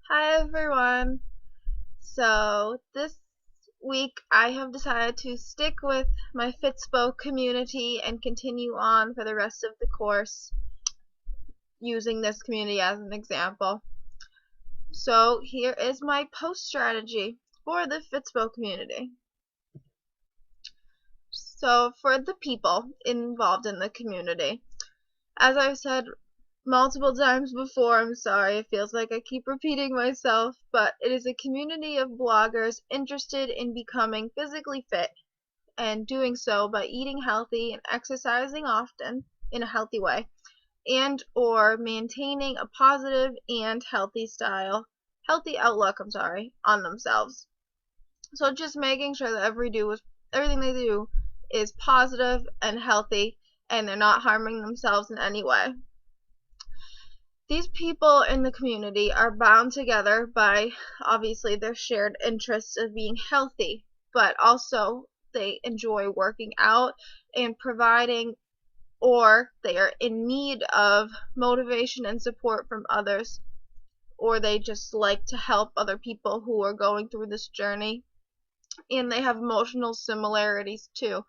Hi everyone. So this week I have decided to stick with my Fitspo community and continue on for the rest of the course using this community as an example. So here is my post strategy for the Fitspo community. So for the people involved in the community, as I've said multiple times before, I'm sorry, it feels like I keep repeating myself, but it is a community of bloggers interested in becoming physically fit and doing so by eating healthy and exercising often in a healthy way, and or maintaining a positive and healthy outlook, on themselves. So just making sure that everything they do is positive and healthy and they're not harming themselves in any way. These people in the community are bound together by obviously their shared interests of being healthy, but also they enjoy working out and providing, or they are in need of motivation and support from others, or they just like to help other people who are going through this journey. And they have emotional similarities too.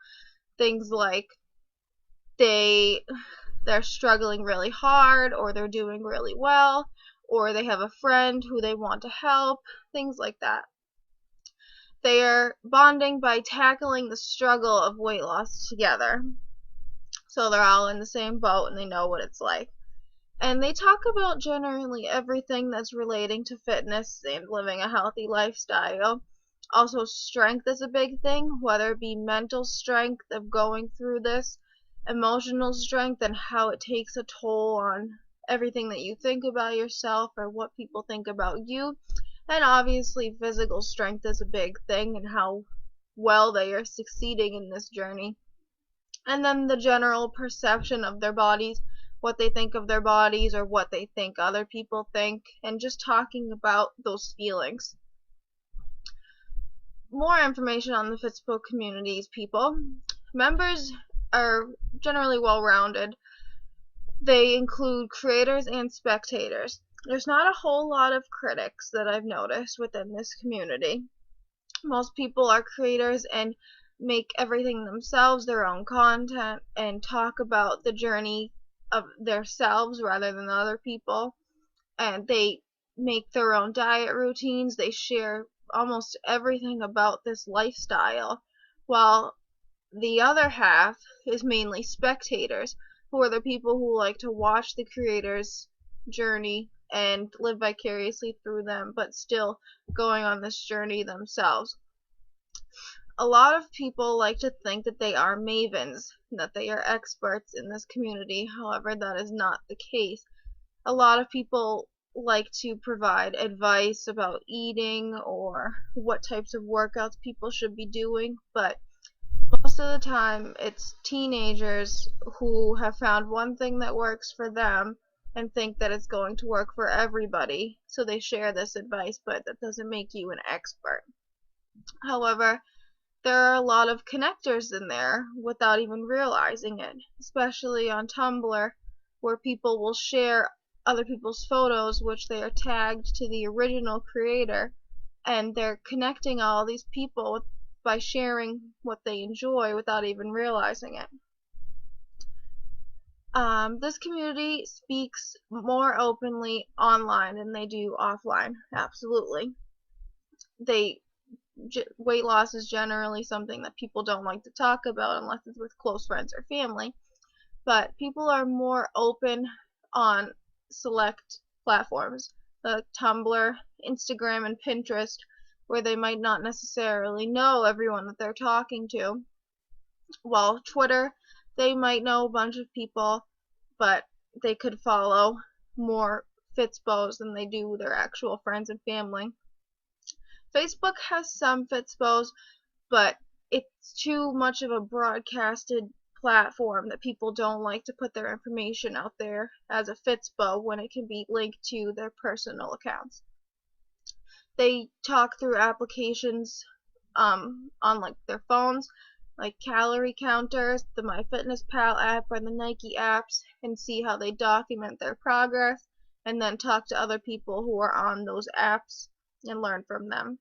Things like they they're struggling really hard, or they're doing really well, or they have a friend who they want to help, things like that. They are bonding by tackling the struggle of weight loss together. So they're all in the same boat and they know what it's like. And they talk about generally everything that's relating to fitness and living a healthy lifestyle. Also, strength is a big thing, whether it be mental strength of going through this, emotional strength, and how it takes a toll on everything that you think about yourself or what people think about you. And obviously, physical strength is a big thing and how well they are succeeding in this journey. And then the general perception of their bodies, what they think of their bodies or what they think other people think, and just talking about those feelings. More information on the Fitspo community's people. Members are generally well-rounded. They include creators and spectators. There's not a whole lot of critics that I've noticed within this community. Most people are creators and make everything themselves, their own content, and talk about the journey of themselves rather than other people. And they make their own diet routines. They share almost everything about this lifestyle, while the other half is mainly spectators, who are the people who like to watch the creators' journey and live vicariously through them, but still going on this journey themselves. A lot of people like to think that they are mavens, that they are experts in this community. However, that is not the case. A lot of people like to provide advice about eating or what types of workouts people should be doing, but most of the time it's teenagers who have found one thing that works for them and think that it's going to work for everybody, so they share this advice, but that doesn't make you an expert. However, there are a lot of connectors in there without even realizing it, especially on Tumblr, where people will share other people's photos which they are tagged to the original creator, and they're connecting all these people by sharing what they enjoy without even realizing it. This community speaks more openly online than they do offline, absolutely. They Weight loss is generally something that people don't like to talk about unless it's with close friends or family, but people are more open on select platforms like Tumblr, Instagram, and Pinterest, where they might not necessarily know everyone that they're talking to. While Twitter, they might know a bunch of people, but they could follow more Fitspos than they do their actual friends and family. Facebook has some Fitspos, but it's too much of a broadcasted platform that people don't like to put their information out there as a Fitspo when it can be linked to their personal accounts. They talk through applications on like their phones, like calorie counters, the MyFitnessPal app, or the Nike apps, and see how they document their progress and then talk to other people who are on those apps and learn from them.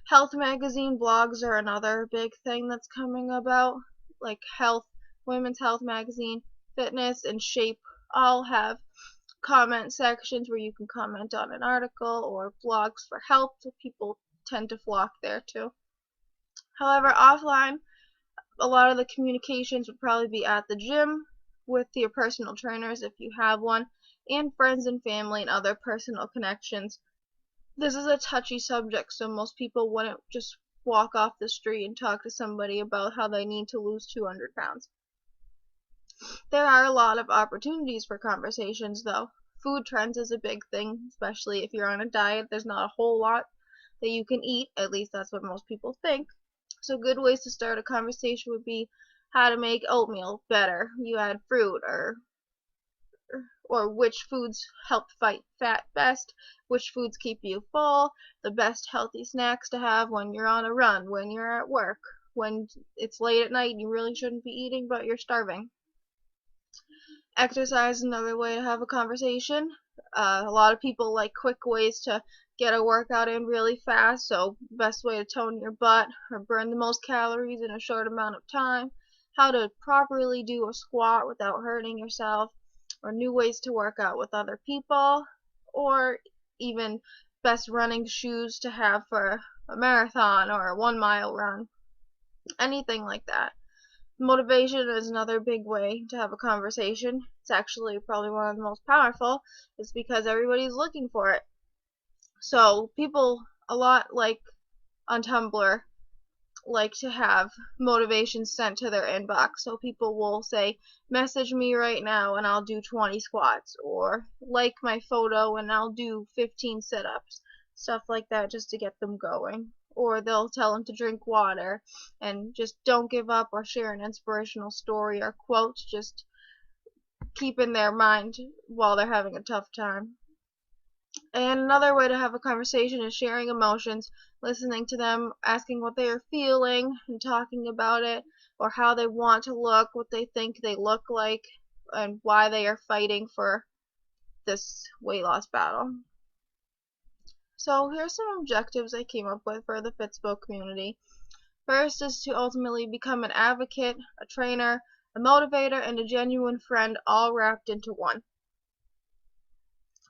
Health magazine blogs are another big thing that's coming about, like Women's Health magazine, Fitness, and Shape all have comment sections where you can comment on an article or blogs for help, so people tend to flock there too. However, offline, a lot of the communications would probably be at the gym with your personal trainers if you have one, and friends and family and other personal connections. This is a touchy subject, so most people wouldn't just walk off the street and talk to somebody about how they need to lose 200 pounds. There are a lot of opportunities for conversations, though. Food trends is a big thing, especially if you're on a diet. There's not a whole lot that you can eat, at least that's what most people think. So good ways to start a conversation would be how to make oatmeal better. You add fruit, or which foods help fight fat best, which foods keep you full, the best healthy snacks to have when you're on a run, when you're at work, when it's late at night and you really shouldn't be eating but you're starving. Exercise is another way to have a conversation. A lot of people like quick ways to get a workout in really fast, so best way to tone your butt or burn the most calories in a short amount of time, how to properly do a squat without hurting yourself, or new ways to work out with other people, or even best running shoes to have for a marathon or a 1 mile run. Anything like that. Motivation is another big way to have a conversation. It's actually probably one of the most powerful. It's because everybody's looking for it. So people a lot like on Tumblr like to have motivation sent to their inbox. So people will say, message me right now and I'll do 20 squats, or like my photo and I'll do 15 sit-ups, stuff like that, just to get them going. Or they'll tell them to drink water and just don't give up, or share an inspirational story or quote, just keep in their mind while they're having a tough time. And another way to have a conversation is sharing emotions, listening to them, asking what they are feeling, and talking about it, or how they want to look, what they think they look like, and why they are fighting for this weight loss battle. So here's some objectives I came up with for the Fitspo community. First is to ultimately become an advocate, a trainer, a motivator, and a genuine friend, all wrapped into one.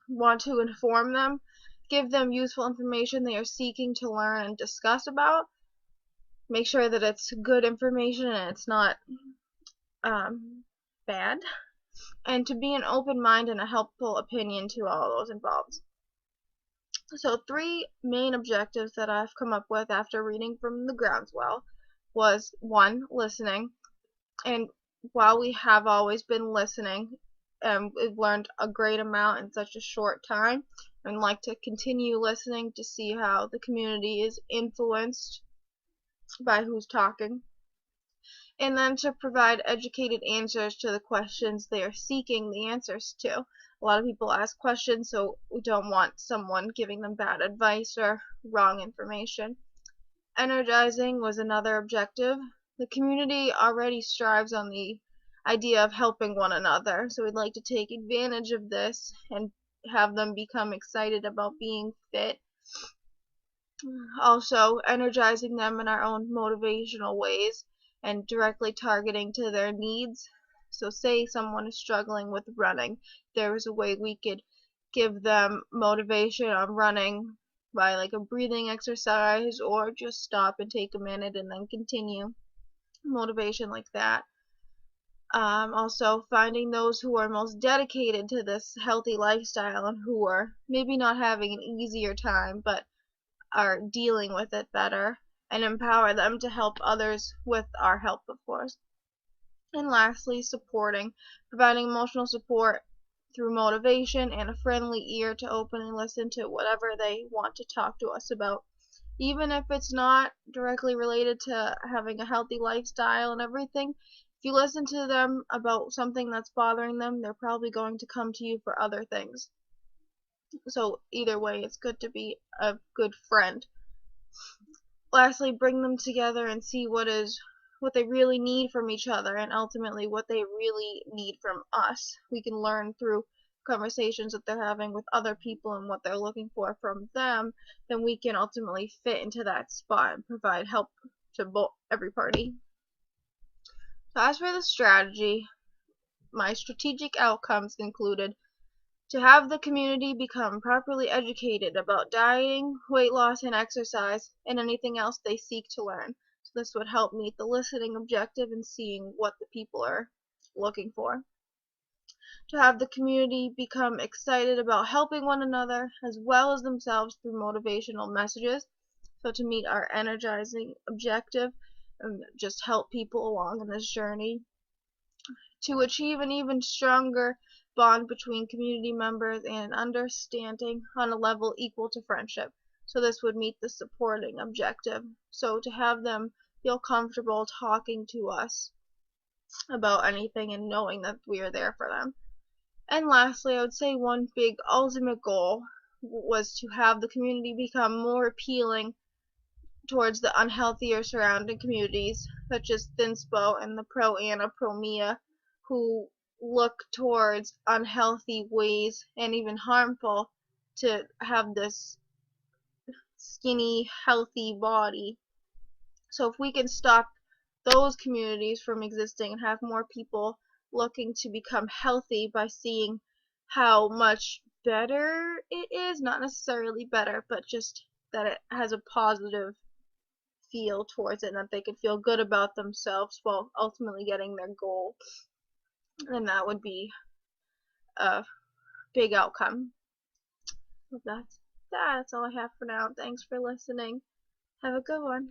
Want to inform them, give them useful information they are seeking to learn and discuss about. Make sure that it's good information and it's not bad. And to be an open mind and a helpful opinion to all those involved. So 3 main objectives that I've come up with after reading from the Groundswell was 1, listening. And while we have always been listening, we've learned a great amount in such a short time, and like to continue listening to see how the community is influenced by who's talking. And then to provide educated answers to the questions they are seeking the answers to. A lot of people ask questions, so we don't want someone giving them bad advice or wrong information. Energizing was another objective. The community already strives on the idea of helping one another, so we'd like to take advantage of this and have them become excited about being fit. Also, energizing them in our own motivational ways and directly targeting to their needs. So say someone is struggling with running, there is a way we could give them motivation on running by like a breathing exercise, or just stop and take a minute and then continue. Motivation like that. Also finding those who are most dedicated to this healthy lifestyle and who are maybe not having an easier time but are dealing with it better, and empower them to help others with our help, of course. And lastly, supporting, providing emotional support through motivation and a friendly ear to openly listen to whatever they want to talk to us about. Even if it's not directly related to having a healthy lifestyle and everything, if you listen to them about something that's bothering them, they're probably going to come to you for other things. So either way, it's good to be a good friend. Lastly, bring them together and see what they really need from each other, and ultimately what they really need from us. We can learn through conversations that they're having with other people and what they're looking for from them, then we can ultimately fit into that spot and provide help to every party. So as for the strategy, my strategic outcomes included to have the community become properly educated about dieting, weight loss, and exercise, and anything else they seek to learn. So this would help meet the listening objective and seeing what the people are looking for. To have the community become excited about helping one another as well as themselves through motivational messages. So to meet our energizing objective and just help people along in this journey. To achieve an even stronger bond between community members and understanding on a level equal to friendship. So this would meet the supporting objective. So to have them feel comfortable talking to us about anything and knowing that we are there for them. And lastly, I would say one big ultimate goal was to have the community become more appealing towards the unhealthier surrounding communities, such as Fitspo and the pro-Anna, pro-Mia, who look towards unhealthy ways and even harmful to have this skinny, healthy body. So if we can stop those communities from existing and have more people looking to become healthy by seeing how much better it is, not necessarily better, but just that it has a positive feel towards it and that they could feel good about themselves while ultimately getting their goal, then that would be a big outcome. But that's all I have for now. Thanks for listening. Have a good one.